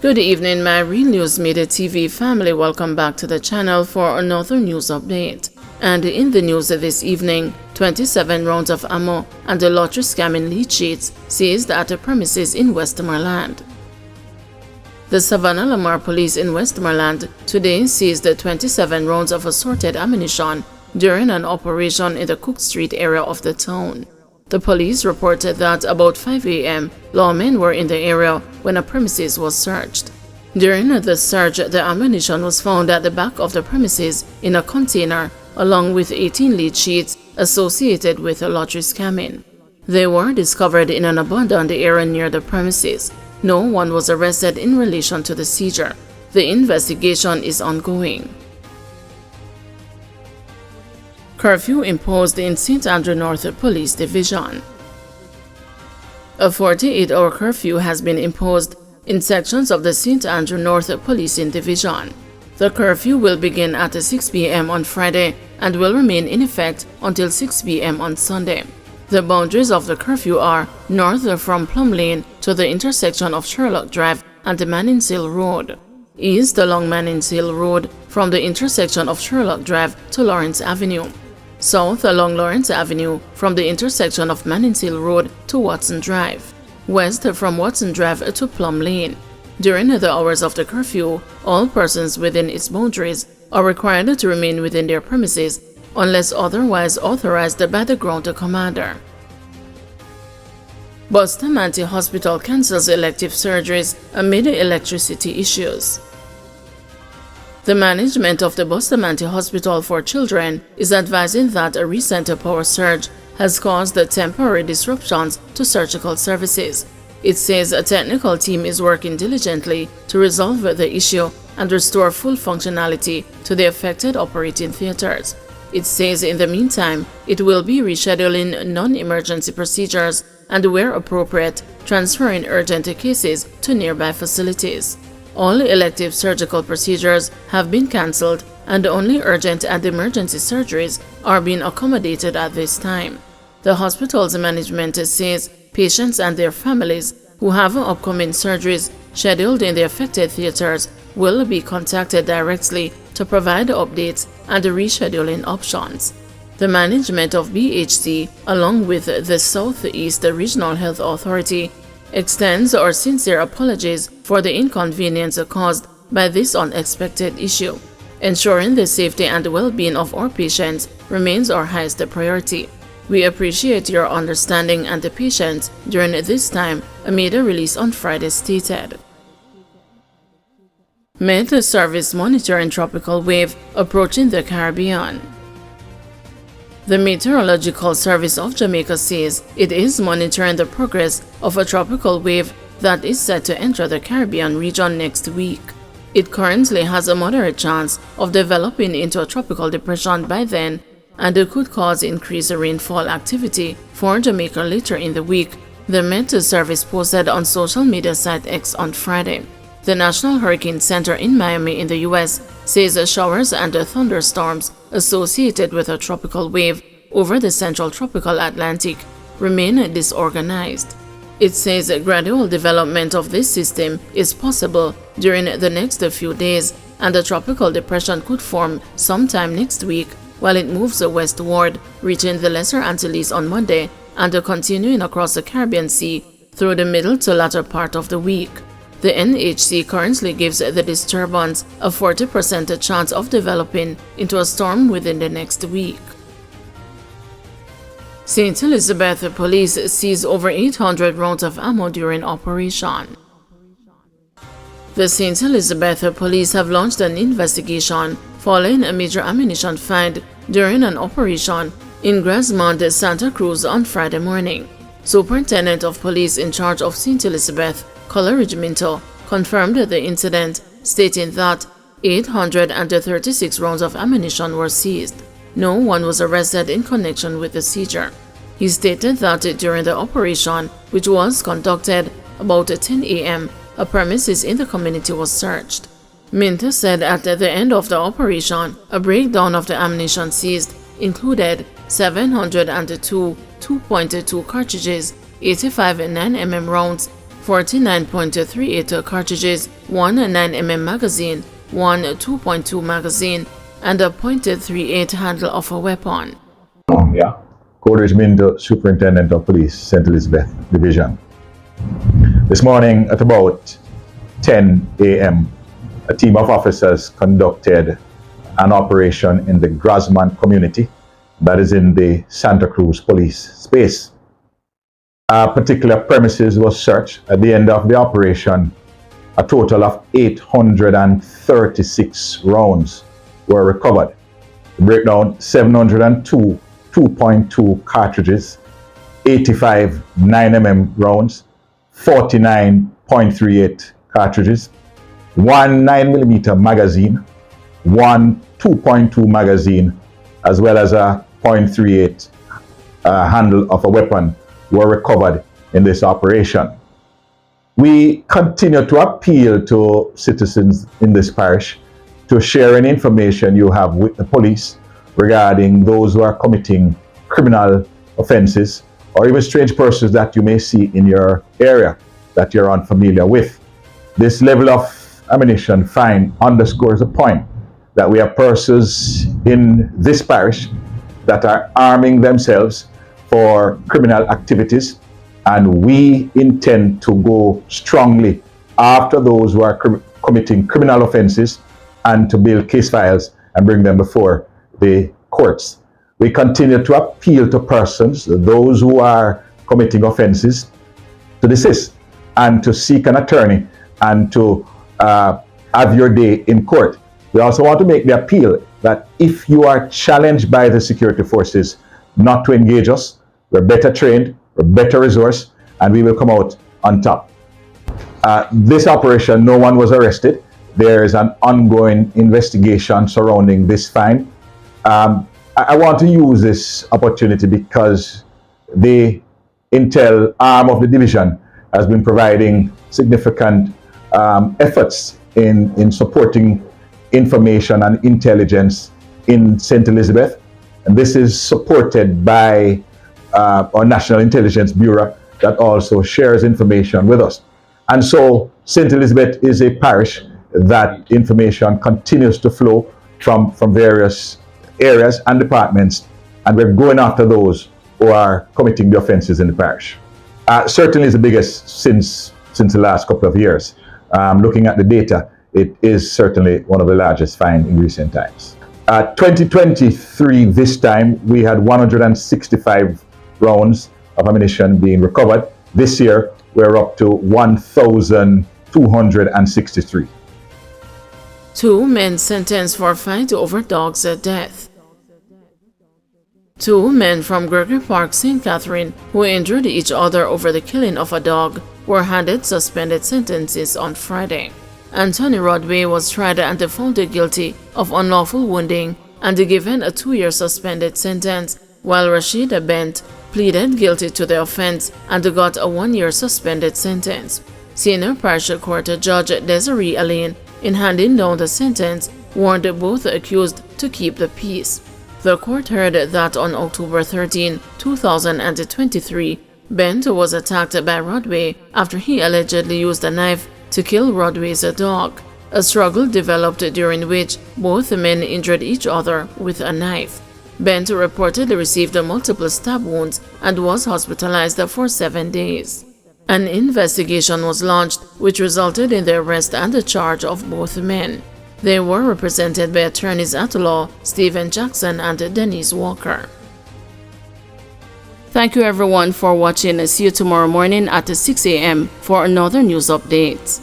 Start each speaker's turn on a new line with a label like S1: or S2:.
S1: Good evening, my Real News Midday TV family. Welcome back to the channel for another news update. And in the news this evening, 27 rounds of ammo and a lottery scamming lead sheets seized at a premises in Westmoreland. The Savannah Lamar Police in Westmoreland today seized 27 rounds of assorted ammunition during an operation in the Cook Street area of the town. The police reported that about 5 a.m., lawmen were in the area when a premises was searched. During the search, the ammunition was found at the back of the premises in a container, along with 18 lead sheets associated with a lottery scamming. They were discovered in an abandoned area near the premises. No one was arrested in relation to the seizure. The investigation is ongoing. Curfew imposed in St. Andrew North Police Division. A 48-hour curfew has been imposed in sections of the St. Andrew North Policing Division. The curfew will begin at 6 p.m. on Friday and will remain in effect until 6 p.m. on Sunday. The boundaries of the curfew are north from Plum Lane to the intersection of Sherlock Drive and Mannings Hill Road, east along Mannings Hill Road from the intersection of Sherlock Drive to Lawrence Avenue, south along Lawrence Avenue from the intersection of Mannings Hill Road to Watson Drive, west from Watson Drive to Plum Lane. During the hours of the curfew, all persons within its boundaries are required to remain within their premises unless otherwise authorized by the ground commander. Bustamante Hospital cancels elective surgeries amid electricity issues. The management of the Bustamante Hospital for Children is advising that a recent power surge has caused temporary disruptions to surgical services. It says a technical team is working diligently to resolve the issue and restore full functionality to the affected operating theaters. It says in the meantime, it will be rescheduling non-emergency procedures and, where appropriate, transferring urgent cases to nearby facilities. All elective surgical procedures have been cancelled and only urgent and emergency surgeries are being accommodated at this time. The hospital's management says patients and their families who have upcoming surgeries scheduled in the affected theaters will be contacted directly to provide updates and rescheduling options. The management of BHC, along with the Southeast Regional Health Authority, extends our sincere apologies for the inconvenience caused by this unexpected issue. Ensuring the safety and well-being of our patients remains our highest priority. We appreciate your understanding and patience during this time, a media release on Friday stated. Met Service monitoring tropical wave approaching the Caribbean. The Meteorological Service of Jamaica says it is monitoring the progress of a tropical wave that is set to enter the Caribbean region next week. It currently has a moderate chance of developing into a tropical depression by then, and it could cause increased rainfall activity for Jamaica later in the week, the Met Service posted on social media site X on Friday. The National Hurricane Center in Miami in the U.S. says showers and thunderstorms associated with a tropical wave over the central tropical Atlantic remain disorganized. It says gradual development of this system is possible during the next few days, and a tropical depression could form sometime next week while it moves westward, reaching the Lesser Antilles on Monday and continuing across the Caribbean Sea through the middle to latter part of the week. The NHC currently gives the disturbance a 40% chance of developing into a storm within the next week. St. Elizabeth Police seized over 800 rounds of ammo during operation. The St. Elizabeth Police have launched an investigation following a major ammunition find during an operation in Grasmond, Santa Cruz on Friday morning. Superintendent of Police in charge of St. Elizabeth, Coleridge Minto, confirmed the incident, stating that 836 rounds of ammunition were seized. No one was arrested in connection with the seizure. He stated that during the operation, which was conducted about 10 a.m., a premises in the community was searched. Minto said at the end of the operation, a breakdown of the ammunition seized included 702 2.2 cartridges, 85 9mm rounds, 49.38 cartridges, one 9mm magazine, one 2.2 magazine, and a .38 handle of a weapon.
S2: Yeah. Code Regiment Superintendent of Police, St. Elizabeth Division. This morning at about 10 a.m., a team of officers conducted an operation in the Grasman community, that is in the Santa Cruz police space. A particular premises was searched. At the end of the operation, a total of 836 rounds were recovered. The breakdown: 702 2.2 cartridges, 85 9mm rounds, 49.38 cartridges, one 9mm magazine, one 2.2 magazine, as well as a .38 handle of a weapon were recovered in this operation. We continue to appeal to citizens in this parish to share any information you have with the police regarding those who are committing criminal offenses or even strange persons that you may see in your area that you're unfamiliar with. This level of ammunition fine underscores the point that we have persons in this parish that are arming themselves for criminal activities, and we intend to go strongly after those who are committing criminal offenses and to build case files and bring them before the courts. We continue to appeal to persons, those who are committing offenses, to desist and to seek an attorney and to have your day in court. We also want to make the appeal that if you are challenged by the security forces not to engage us, we're better trained, we're better resourced, and we will come out on top. This operation, no one was arrested. There is an ongoing investigation surrounding this fine. I want to use this opportunity because the intel arm of the division has been providing significant efforts in supporting information and intelligence in St. Elizabeth. And this is supported by our National Intelligence Bureau that also shares information with us. And so St. Elizabeth is a parish that information continues to flow from various areas and departments, and we're going after those who are committing the offenses in the parish. Certainly is the biggest since the last couple of years. Looking at the data, it is certainly one of the largest fines in recent times. 2023, this time, we had 165 rounds of ammunition being recovered. This year, we're up to 1,263.
S1: 2 men sentenced for fight over dog's death. 2 men from Gregory Park, St. Catherine, who injured each other over the killing of a dog, were handed suspended sentences on Friday. Anthony Rodway was tried and found guilty of unlawful wounding and given a 2-year suspended sentence, while Rashida Bent pleaded guilty to the offense and got a 1-year suspended sentence. Senior Parish Court Judge Desiree Alain, in handing down the sentence, warned both accused to keep the peace. The court heard that on October 13, 2023, Bent was attacked by Rodway after he allegedly used a knife to kill Rodway's dog. A struggle developed during which both men injured each other with a knife. Bent reportedly received multiple stab wounds and was hospitalized for 7 days. An investigation was launched which resulted in the arrest and the charge of both men. They were represented by attorneys at law Stephen Jackson and Denise Walker. Thank you everyone for watching. See you tomorrow morning at 6 a.m. for another news update.